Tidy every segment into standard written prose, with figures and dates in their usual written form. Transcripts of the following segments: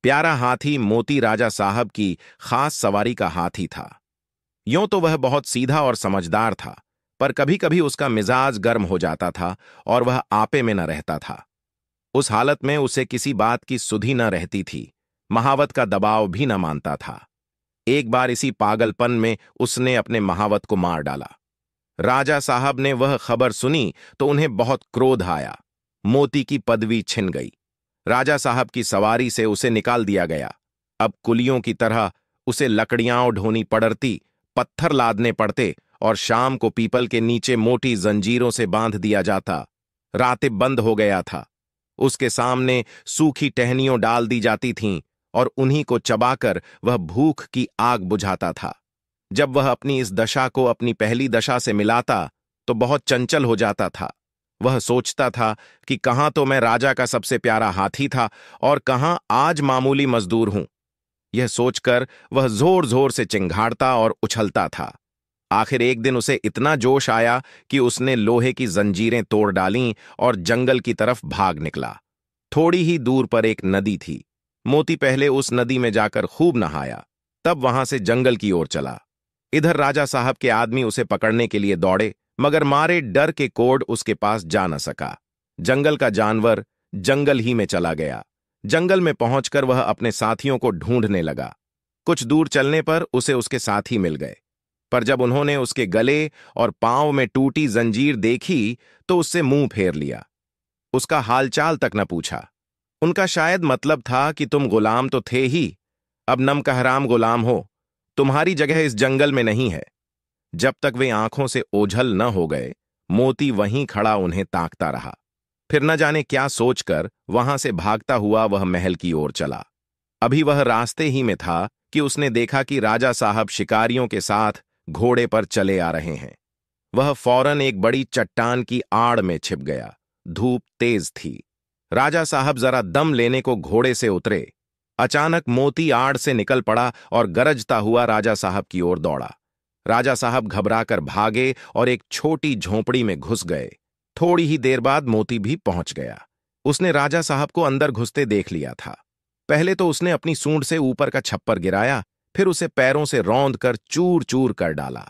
प्यारा हाथी मोती राजा साहब की खास सवारी का हाथी था। यूं तो वह बहुत सीधा और समझदार था, पर कभी कभी उसका मिजाज गर्म हो जाता था और वह आपे में न रहता था। उस हालत में उसे किसी बात की सुधि न रहती थी, महावत का दबाव भी न मानता था। एक बार इसी पागलपन में उसने अपने महावत को मार डाला। राजा साहब ने वह खबर सुनी तो उन्हें बहुत क्रोध आया। मोती की पदवी छिन गई। राजा साहब की सवारी से उसे निकाल दिया गया। अब कुलियों की तरह उसे लकड़ियां ढोनी पड़ती, पत्थर लादने पड़ते और शाम को पीपल के नीचे मोटी जंजीरों से बांध दिया जाता। रातें बंद हो गया था। उसके सामने सूखी टहनियों डाल दी जाती थीं और उन्हीं को चबाकर वह भूख की आग बुझाता था। जब वह अपनी इस दशा को अपनी पहली दशा से मिलाता तो बहुत चंचल हो जाता था। वह सोचता था कि कहां तो मैं राजा का सबसे प्यारा हाथी था और कहां आज मामूली मजदूर हूं। यह सोचकर वह जोर जोर से चिंघाड़ता और उछलता था। आखिर एक दिन उसे इतना जोश आया कि उसने लोहे की जंजीरें तोड़ डालीं और जंगल की तरफ भाग निकला। थोड़ी ही दूर पर एक नदी थी। मोती पहले उस नदी में जाकर खूब नहाया, तब वहां से जंगल की ओर चला। इधर राजा साहब के आदमी उसे पकड़ने के लिए दौड़े, मगर मारे डर के कोड उसके पास जा न सका। जंगल का जानवर जंगल ही में चला गया। जंगल में पहुंचकर वह अपने साथियों को ढूंढने लगा। कुछ दूर चलने पर उसे उसके साथी मिल गए, पर जब उन्होंने उसके गले और पांव में टूटी जंजीर देखी तो उससे मुंह फेर लिया। उसका हालचाल तक न पूछा। उनका शायद मतलब था कि तुम गुलाम तो थे ही, अब नमकहराम गुलाम हो, तुम्हारी जगह इस जंगल में नहीं है। जब तक वे आंखों से ओझल न हो गए, मोती वहीं खड़ा उन्हें ताकता रहा। फिर न जाने क्या सोचकर वहां से भागता हुआ वह महल की ओर चला। अभी वह रास्ते ही में था कि उसने देखा कि राजा साहब शिकारियों के साथ घोड़े पर चले आ रहे हैं। वह फौरन एक बड़ी चट्टान की आड़ में छिप गया। धूप तेज थी। राजा साहब जरा दम लेने को घोड़े से उतरे। अचानक मोती आड़ से निकल पड़ा और गरजता हुआ राजा साहब की ओर दौड़ा। राजा साहब घबराकर भागे और एक छोटी झोंपड़ी में घुस गए। थोड़ी ही देर बाद मोती भी पहुंच गया। उसने राजा साहब को अंदर घुसते देख लिया था। पहले तो उसने अपनी सूंड से ऊपर का छप्पर गिराया, फिर उसे पैरों से रौंद कर चूर चूर कर डाला।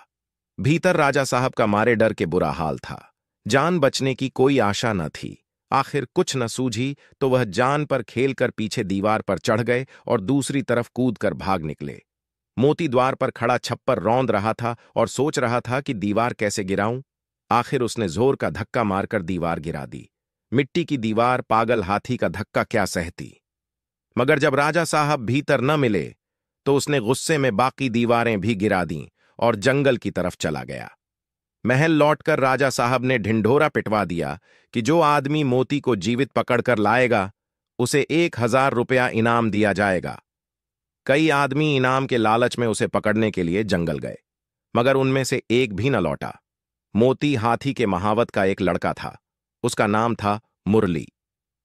भीतर राजा साहब का मारे डर के बुरा हाल था। जान बचने की कोई आशा न थी। आखिर कुछ न सूझी तो वह जान पर खेलकर पीछे दीवार पर चढ़ गए और दूसरी तरफ कूद कर भाग निकले। मोती द्वार पर खड़ा छप्पर रौंद रहा था और सोच रहा था कि दीवार कैसे गिराऊं। आखिर उसने जोर का धक्का मारकर दीवार गिरा दी। मिट्टी की दीवार पागल हाथी का धक्का क्या सहती। मगर जब राजा साहब भीतर न मिले तो उसने गुस्से में बाकी दीवारें भी गिरा दीं और जंगल की तरफ चला गया। महल लौटकर राजा साहब ने ढिंढोरा पिटवा दिया कि जो आदमी मोती को जीवित पकड़कर लाएगा उसे 1000 रुपया इनाम दिया जाएगा। कई आदमी इनाम के लालच में उसे पकड़ने के लिए जंगल गए, मगर उनमें से एक भी न लौटा। मोती हाथी के महावत का एक लड़का था। उसका नाम था मुरली।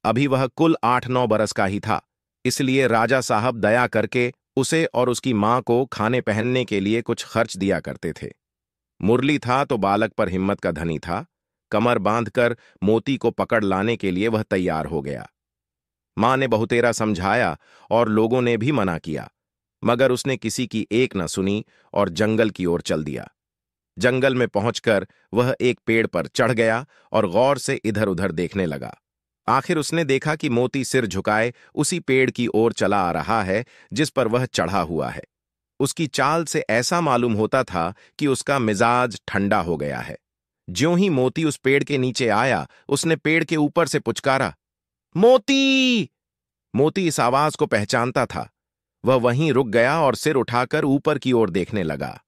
अभी वह कुल 8-9 बरस का ही था, इसलिए राजा साहब दया करके उसे और उसकी मां को खाने पहनने के लिए कुछ खर्च दिया करते थे। मुरली था तो बालक पर हिम्मत का धनी था। कमर बांधकर मोती को पकड़ लाने के लिए वह तैयार हो गया। मां ने बहुतेरा समझाया और लोगों ने भी मना किया, मगर उसने किसी की एक न सुनी और जंगल की ओर चल दिया। जंगल में पहुंचकर वह एक पेड़ पर चढ़ गया और गौर से इधर उधर देखने लगा। आखिर उसने देखा कि मोती सिर झुकाए उसी पेड़ की ओर चला आ रहा है जिस पर वह चढ़ा हुआ है। उसकी चाल से ऐसा मालूम होता था कि उसका मिजाज ठंडा हो गया है। ज्यों ही मोती उस पेड़ के नीचे आया, उसने पेड़ के ऊपर से पुचकारा, मोती! मोती इस आवाज को पहचानता था। वह वहीं रुक गया और सिर उठाकर ऊपर की ओर देखने लगा।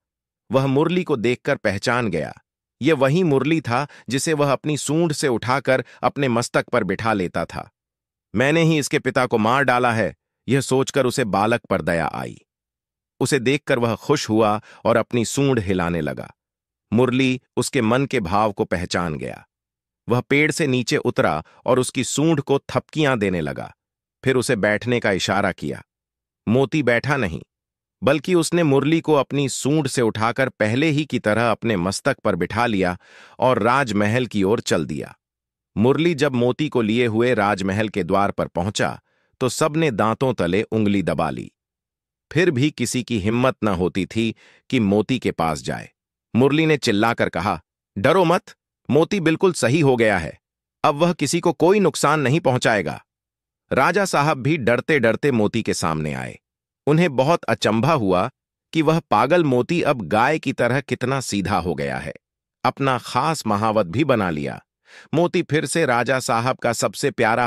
वह मुरली को देखकर पहचान गया। यह वही मुरली था जिसे वह अपनी सूंड से उठाकर अपने मस्तक पर बिठा लेता था। मैंने ही इसके पिता को मार डाला है, यह सोचकर उसे बालक पर दया आई। उसे देखकर वह खुश हुआ और अपनी सूंड हिलाने लगा। मुरली उसके मन के भाव को पहचान गया। वह पेड़ से नीचे उतरा और उसकी सूंड को थपकियां देने लगा। फिर उसे बैठने का इशारा किया। मोती बैठा नहीं, बल्कि उसने मुरली को अपनी सूंड से उठाकर पहले ही की तरह अपने मस्तक पर बिठा लिया और राजमहल की ओर चल दिया। मुरली जब मोती को लिए हुए राजमहल के द्वार पर पहुंचा तो सबने दांतों तले उंगली दबा ली। फिर भी किसी की हिम्मत न होती थी कि मोती के पास जाए। मुरली ने चिल्लाकर कहा, डरो मत, मोती बिल्कुल सही हो गया है। अब वह किसी को कोई नुकसान नहीं पहुंचाएगा। राजा साहब भी डरते डरते मोती के सामने आए। उन्हें बहुत अचंभा हुआ कि वह पागल मोती अब गाय की तरह कितना सीधा हो गया है। अपना खास महावत भी बना लिया। मोती फिर से राजा साहब का सबसे प्यारा